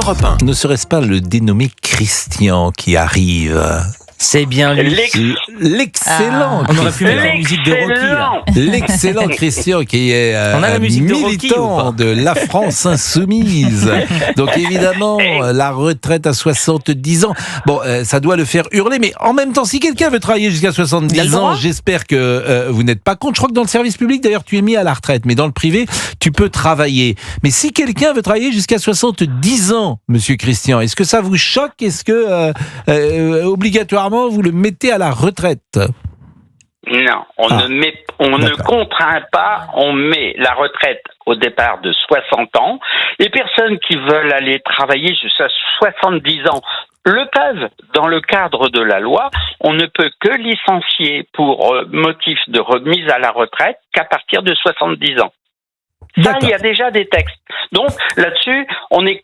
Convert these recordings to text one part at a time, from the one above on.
Europe 1. Ne serait-ce pas le dénommé Christian qui arrive? C'est bien lui. L'excellent On aurait pu mettre la musique de Rocky, là. L'excellent Christian qui est On a la musique de Rocky, ou militant pas de la France insoumise. Donc évidemment, la retraite à 70 ans, bon, ça doit le faire hurler, mais en même temps, si quelqu'un veut travailler jusqu'à 70 ans, j'espère que vous n'êtes pas contre. Je crois que dans le service public, d'ailleurs, tu es mis à la retraite, mais dans le privé, tu peux travailler. Mais si quelqu'un veut travailler jusqu'à 70 ans, monsieur Christian, est-ce que ça vous choque? Est-ce que obligatoirement vous le mettez à la retraite? Non, on ne contraint pas, on met la retraite au départ de 60 ans. Les personnes qui veulent aller travailler jusqu'à 70 ans le peuvent dans le cadre de la loi. On ne peut que licencier pour motif de remise à la retraite qu'à partir de 70 ans. Ça, il y a déjà des textes. Donc là-dessus, on est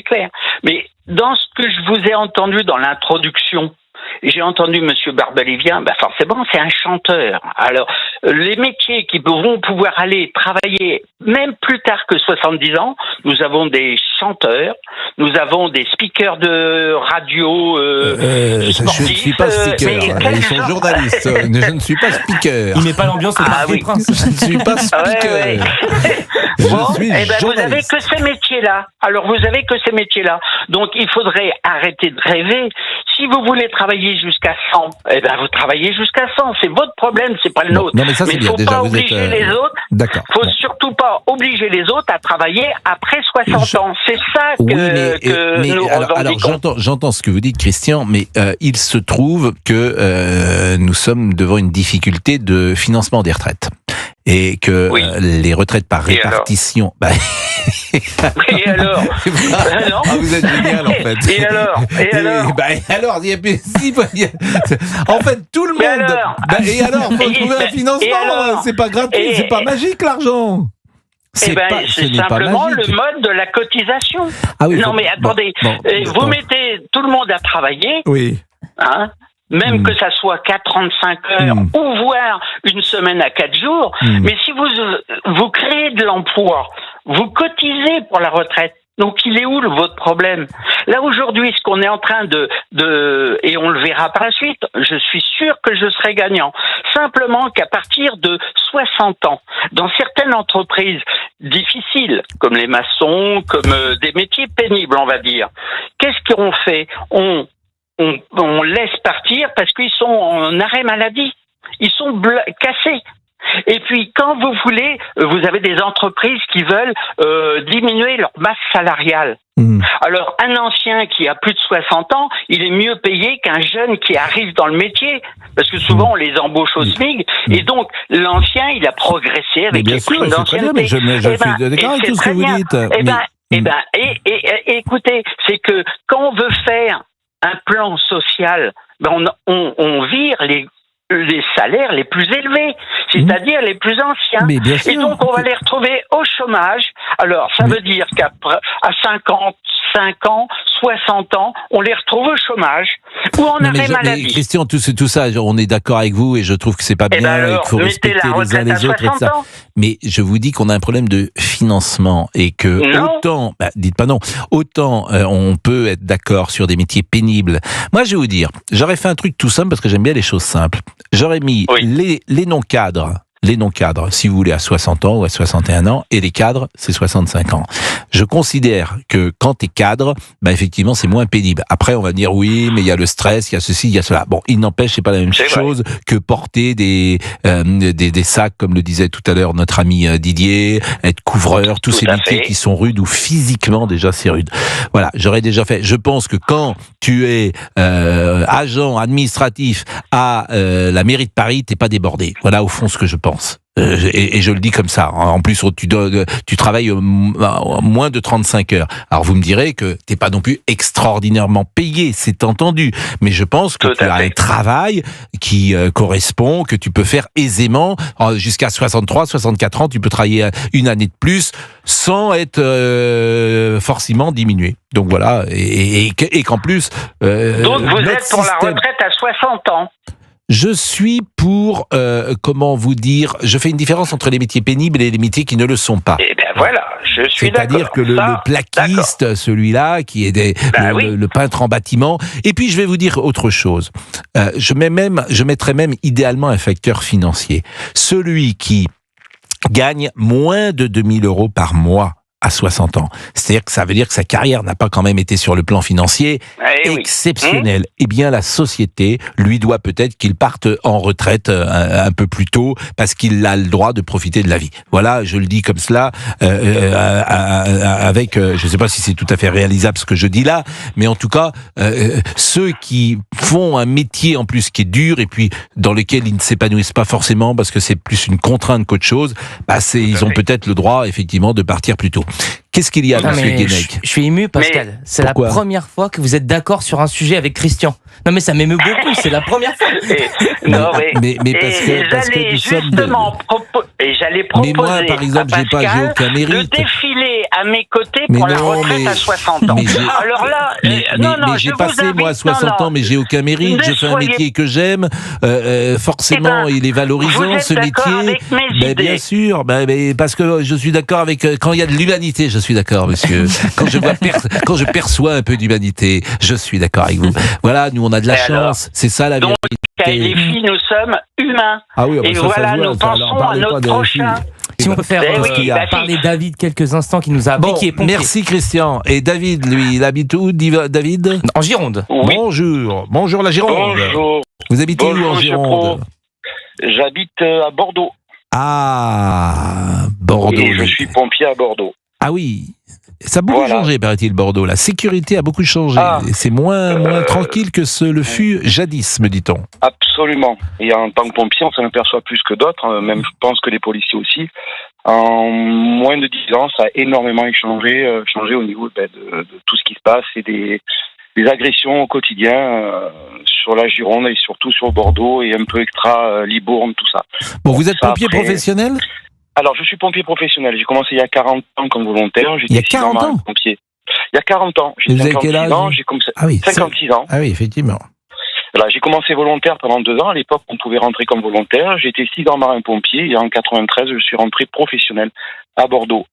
clair. Mais dans ce que je vous ai entendu dans l'introduction, j'ai entendu Monsieur Barbelivien, forcément c'est un chanteur. Alors les métiers qui vont pouvoir aller travailler même plus tard que 70 ans, nous avons des chanteurs, nous avons des speakers de radio sportifs. Je ne suis pas speaker, ils sont journalistes. Je ne suis pas speaker. Il met pas l'ambiance au Parc des Princes. Je ne suis pas speaker. Bon, vous avez que ces métiers-là. Alors vous avez que ces métiers-là. Donc il faudrait arrêter de rêver. Si vous voulez travailler jusqu'à 100, vous travaillez jusqu'à 100. C'est votre problème, c'est pas le nôtre. Non, mais ça, c'est bien. Déjà, vous êtes les autres. D'accord. Faut surtout pas obliger les autres à travailler après 60 ans. C'est ça que nous revendiquons. Alors j'entends ce que vous dites, Christian, mais il se trouve que nous sommes devant une difficulté de financement des retraites. Et que les retraites par répartition... Et alors vous êtes génial, en fait. Et alors en fait, tout le monde... Et alors, faut trouver un financement. C'est pas gratuit, c'est pas magique, l'argent. C'est simplement le mode de la cotisation. Mais attendez, vous mettez tout le monde à travailler. Oui. Même que ça soit 35 heures ou voire une semaine à 4 jours. Mais si vous créez de l'emploi, vous cotisez pour la retraite. Donc il est où votre problème? Là aujourd'hui, ce qu'on est en train et on le verra par la suite, je suis sûr que je serai gagnant. Simplement qu'à partir de 60 ans, dans certaines entreprises difficiles, comme les maçons, comme des métiers pénibles, on va dire, qu'est-ce qu'on fait? On laisse partir parce qu'ils sont en arrêt maladie. Ils sont cassés. Et puis, quand vous voulez, vous avez des entreprises qui veulent diminuer leur masse salariale. Alors, un ancien qui a plus de 60 ans, il est mieux payé qu'un jeune qui arrive dans le métier. Parce que souvent, on les embauche au SMIC. Et donc, l'ancien, il a progressé avec les primes d'ancienneté. Mais je suis d'accord avec tout ce que vous dites. Écoutez, c'est que quand on veut faire un plan social, on vire les salaires les plus élevés, c'est-à-dire les plus anciens. Et donc, on va les retrouver au chômage. Alors, ça veut dire qu'à 55 ans, 60 ans, on les retrouve au chômage ou en arrêt maladie. Mais Christian, tout ça, on est d'accord avec vous et je trouve que c'est pas bien et qu'il faut respecter les uns les autres et ça. Mais je vous dis qu'on a un problème de financement et que dites pas non, autant on peut être d'accord sur des métiers pénibles. Moi, je vais vous dire, j'aurais fait un truc tout simple parce que j'aime bien les choses simples. J'aurais mis les non-cadres, si vous voulez, à 60 ans ou à 61 ans, et les cadres, c'est 65 ans. Je considère que quand t'es cadre, effectivement, c'est moins pénible. Après, on va dire, oui, mais il y a le stress, il y a ceci, il y a cela. Bon, il n'empêche, c'est pas la même chose que porter des sacs, comme le disait tout à l'heure notre ami Didier, être couvreur, tous ces métiers qui sont rudes ou physiquement déjà c'est rude. Voilà, j'aurais déjà fait. Je pense que quand tu es agent administratif à la mairie de Paris, t'es pas débordé. Voilà, au fond, ce que je pense. Et je le dis comme ça. En plus, tu travailles moins de 35 heures. Alors, vous me direz que t'es pas non plus extraordinairement payé, c'est entendu. Mais je pense que tu as un travail qui correspond, que tu peux faire aisément. Jusqu'à 63, 64 ans, tu peux travailler une année de plus sans être forcément diminué. Donc voilà. Et qu'en plus... Donc, vous êtes pour la retraite à 60 ans. Je suis pour, comment vous dire, je fais une différence entre les métiers pénibles et les métiers qui ne le sont pas. Eh bien voilà, je suis d'accord. C'est-à-dire que le plaquiste, celui-là, qui est le peintre en bâtiment. Et puis je vais vous dire autre chose. Je mettrais même idéalement un facteur financier. Celui qui gagne moins de 2 000 € par mois à 60 ans. C'est-à-dire que ça veut dire que sa carrière n'a pas quand même été sur le plan financier exceptionnel. Eh bien, la société lui doit peut-être qu'il parte en retraite un peu plus tôt parce qu'il a le droit de profiter de la vie. Voilà, je le dis comme cela, avec, je ne sais pas si c'est tout à fait réalisable ce que je dis là, mais en tout cas, ceux qui font un métier en plus qui est dur et puis dans lequel ils ne s'épanouissent pas forcément parce que c'est plus une contrainte qu'autre chose, ils ont peut-être le droit effectivement de partir plus tôt. Qu'est-ce qu'il y a, monsieur Guénec ? Je suis ému, Pascal. C'est la première fois que vous êtes d'accord sur un sujet avec Christian. Non, mais ça m'émeut beaucoup, c'est la première fois. Mais parce que nous sommes... j'allais proposer mais moi, par exemple, j'ai aucun mérite. De défiler à mes côtés pour la retraite à 60 ans. Alors là, j'ai passé, moi, 60 ans, mais j'ai aucun mérite. Je fais un métier que j'aime. Forcément, il est valorisant, ce métier. Bien sûr, parce que je suis d'accord avec... Quand il y a de l'humanité, je suis d'accord, monsieur. Quand je perçois un peu d'humanité, je suis d'accord avec vous. Voilà, nous, on a de la chance. C'est ça, la vérité. Les filles, nous sommes humains. Ah oui, et voilà, nous pensons à notre prochain. Si on peut faire parler David quelques instants qui nous a appris. Merci Christian. Et David, lui, il habite où, David ? En Gironde. Oui. Bonjour la Gironde. Bonjour. Vous habitez où en Gironde ? J'habite à Bordeaux. Ah, Bordeaux. Et je suis pompier à Bordeaux. Ah oui. Ça a beaucoup changé, paraît-il, Bordeaux. La sécurité a beaucoup changé. C'est moins tranquille que le fut jadis, me dit-on. Absolument. Et en tant que pompier, on s'en aperçoit plus que d'autres. Même, je pense que les policiers aussi. En moins de 10 ans, ça a énormément changé au niveau de tout ce qui se passe et des agressions au quotidien sur la Gironde et surtout sur Bordeaux et un peu extra Libourne, tout ça. Bon, vous êtes pompier professionnel ? Alors, je suis pompier professionnel. J'ai commencé il y a 40 ans comme volontaire. Il y a 40 ans pompier. Il y a 40 ans. J'ai 56 ans. J'ai commencé 56 ans. Ah oui, effectivement. Voilà, j'ai commencé volontaire pendant 2 ans. À l'époque, on pouvait rentrer comme volontaire. J'ai été 6 ans marin-pompier. Et en 93, je suis rentré professionnel à Bordeaux.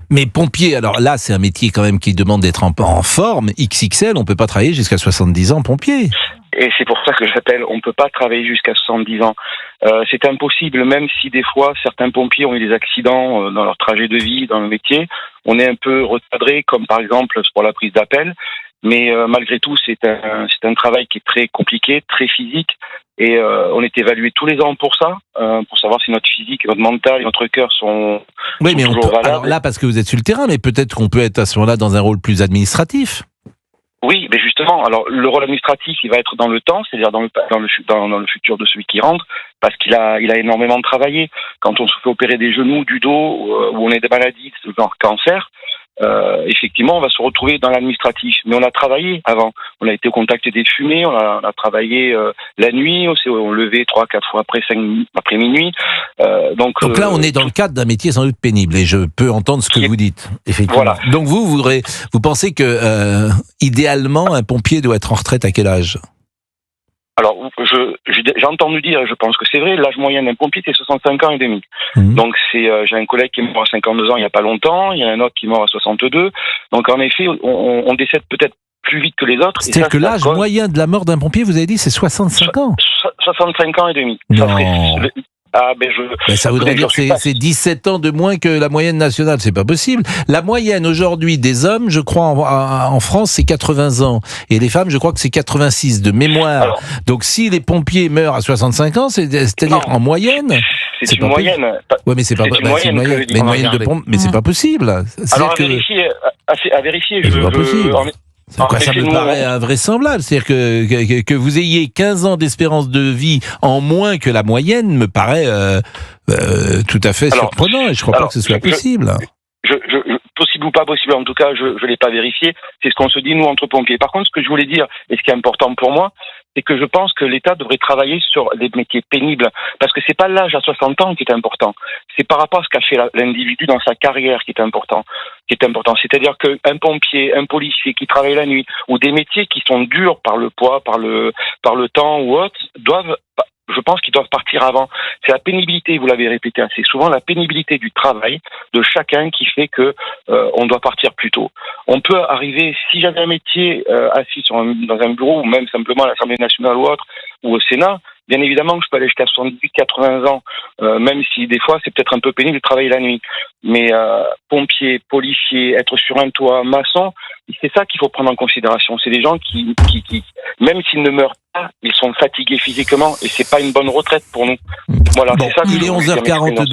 Mais pompier, alors là, c'est un métier quand même qui demande d'être en forme. XXL, on peut pas travailler jusqu'à 70 ans pompier. Et c'est pour ça que j'appelle, on ne peut pas travailler jusqu'à 70 ans. C'est impossible, même si des fois, certains pompiers ont eu des accidents dans leur trajet de vie, dans le métier. On est un peu recadré, comme par exemple pour la prise d'appel. Mais malgré tout, c'est un travail qui est très compliqué, très physique. Et on est évalué tous les ans pour ça, pour savoir si notre physique, notre mental et notre cœur sont toujours valables. Alors là, parce que vous êtes sur le terrain, mais peut-être qu'on peut être à ce moment-là dans un rôle plus administratif. Oui, mais justement, alors le rôle administratif, il va être dans le temps, c'est-à-dire dans le futur de celui qui rentre, parce qu'il a énormément travaillé. Quand on se fait opérer des genoux, du dos, où on a des maladies, genre cancer, effectivement, on va se retrouver dans l'administratif. Mais on a travaillé avant. On a été au contact des fumées, on a travaillé la nuit, on s'est levé 3-4 fois après minuit. Donc là, on est dans le cadre d'un métier sans doute pénible, et je peux entendre ce que vous dites. Effectivement. Voilà. Donc vous pensez que idéalement, un pompier doit être en retraite à quel âge ? Alors, j'ai entendu dire, je pense que c'est vrai, l'âge moyen d'un pompier, c'est 65 ans et demi. Donc, j'ai un collègue qui est mort à 52 ans il n'y a pas longtemps, il y a un autre qui est mort à 62. Donc, en effet, on décède peut-être plus vite que les autres. C'est-à-dire que l'âge moyen de la mort d'un pompier, vous avez dit, c'est 65 ans 65 ans et demi. Non. Ça voudrait dire que c'est 17 ans de moins que la moyenne nationale. C'est pas possible. La moyenne aujourd'hui des hommes, je crois, en France, c'est 80 ans. Et les femmes, je crois que c'est 86 de mémoire. Alors, donc si les pompiers meurent à 65 ans, c'est-à-dire en moyenne... C'est une moyenne. Oui, mais c'est pas possible. Mais une moyenne de pompe, mais c'est pas possible. Alors à vérifier. C'est pas possible. Ça me paraît invraisemblable. C'est-à-dire que vous ayez 15 ans d'espérance de vie en moins que la moyenne me paraît tout à fait surprenant, et je crois pas que ce soit possible. Possible ou pas possible, en tout cas, je l'ai pas vérifié. C'est ce qu'on se dit, nous, entre pompiers. Par contre, ce que je voulais dire, et ce qui est important pour moi, c'est que je pense que l'État devrait travailler sur les métiers pénibles, parce que c'est pas l'âge à 60 ans qui est important, c'est par rapport à ce qu'a fait l'individu dans sa carrière qui est important. C'est-à-dire qu'un pompier, un policier qui travaille la nuit, ou des métiers qui sont durs par le poids, par le temps ou autre, je pense qu'ils doivent partir avant. C'est la pénibilité, vous l'avez répété assez souvent, la pénibilité du travail de chacun qui fait que on doit partir plus tôt. On peut arriver, si j'avais un métier assis dans un bureau, ou même simplement à l'Assemblée nationale ou autre, ou au Sénat, bien évidemment que je peux aller jusqu'à 78, 80 ans, même si des fois c'est peut-être un peu pénible de travailler la nuit. Mais pompier, policier, être sur un toit, maçon, c'est ça qu'il faut prendre en considération. C'est des gens qui même s'ils ne meurent pas, ils sont fatigués physiquement et c'est pas une bonne retraite pour nous. Voilà, bon, c'est ça. Il est 11h42.